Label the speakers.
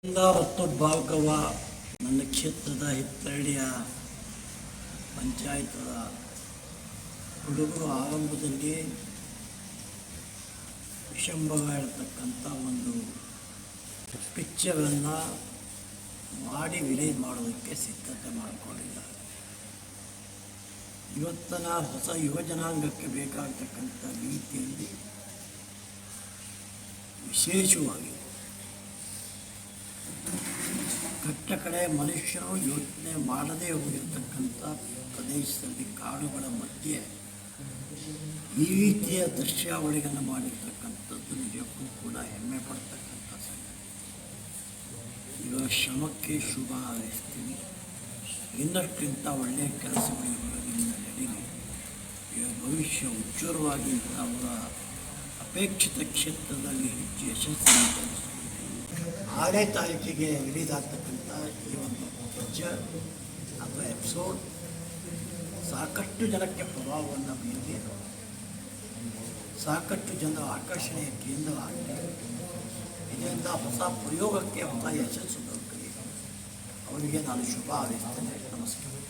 Speaker 1: ಹೊತ್ತು ಭಾಗವ ನನ್ನ ಕ್ಷೇತ್ರದ ಹಿತ್ತಳ್ಳಿಯ ಪಂಚಾಯತದ ಹುಡುಗರು ಆರಂಭದಲ್ಲಿ ವಿಷಂಭವ ಹೇಳ್ತಕ್ಕಂಥ ಒಂದು ಪಿಕ್ಚರನ್ನು ಮಾಡಿ ರಿಲೀಸ್ ಮಾಡೋದಕ್ಕೆ ಸಿದ್ಧತೆ ಮಾಡಿಕೊಂಡಿದ್ದಾರೆ. ಇವತ್ತಿನ ಹೊಸ ಯುವಜನಾಂಗಕ್ಕೆ ಬೇಕಾಗತಕ್ಕಂಥ ರೀತಿಯಲ್ಲಿ ವಿಶೇಷವಾಗಿ ಕಟ್ಟ ಕಡೆ ಮನುಷ್ಯರು ಯೋಚನೆ ಮಾಡದೇ ಹೋಗಿರ್ತಕ್ಕಂಥ ಪ್ರದೇಶದಲ್ಲಿ ಕಾಡುಗಳ ಮಧ್ಯೆ ಈ ರೀತಿಯ ದೃಶ್ಯಾವಳಿಗಳನ್ನು ಮಾಡಿರ್ತಕ್ಕಂಥದ್ದು ನಿಜಕ್ಕೂ ಕೂಡ ಹೆಮ್ಮೆ ಪಡ್ತಕ್ಕಂಥ ಸಂಗತಿ. ಈಗ ಶ್ರಮಕ್ಕೆ ಶುಭ ಹಾರೈಸ್ತೀನಿ. ಇನ್ನಷ್ಟಿಂಥ ಒಳ್ಳೆಯ ಕೆಲಸಗಳು ಹೊರಗಿಂದ ನಡೀಲಿ. ಈಗ ಭವಿಷ್ಯ ಉಜ್ವಲವಾಗಿ ಅವರ ಅಪೇಕ್ಷಿತ ಕ್ಷೇತ್ರದಲ್ಲಿ ಹೆಚ್ಚು ಯಶಸ್ಸನ್ನು ತೋರಿಸ್ತಾರೆ. 6ನೇ ತಾರೀಕಿಗೆ ರಿಲೀಸ್ ಆಗ್ತಕ್ಕಂಥ ಈ ಒಂದು ಪಿಕ್ಚರ್ ಅಥವಾ ಎಪಿಸೋಡ್ ಸಾಕಷ್ಟು ಜನಕ್ಕೆ ಪ್ರಭಾವವನ್ನು ಬೀರಿ ಸಾಕಷ್ಟು ಜನರ ಆಕರ್ಷಣೆಯ ಕೇಂದ್ರವಾಗಿದೆ. ಇದರಿಂದ ಹೊಸ ಪ್ರಯೋಗಕ್ಕೆ ಹೊಸ ಯಶಸ್ಸು ದೊರಕಲಿ. ಅವರಿಗೆ ನಾನು ಶುಭ ಹಾರೈಸ್ತೇನೆ. ನಮಸ್ಕಾರ.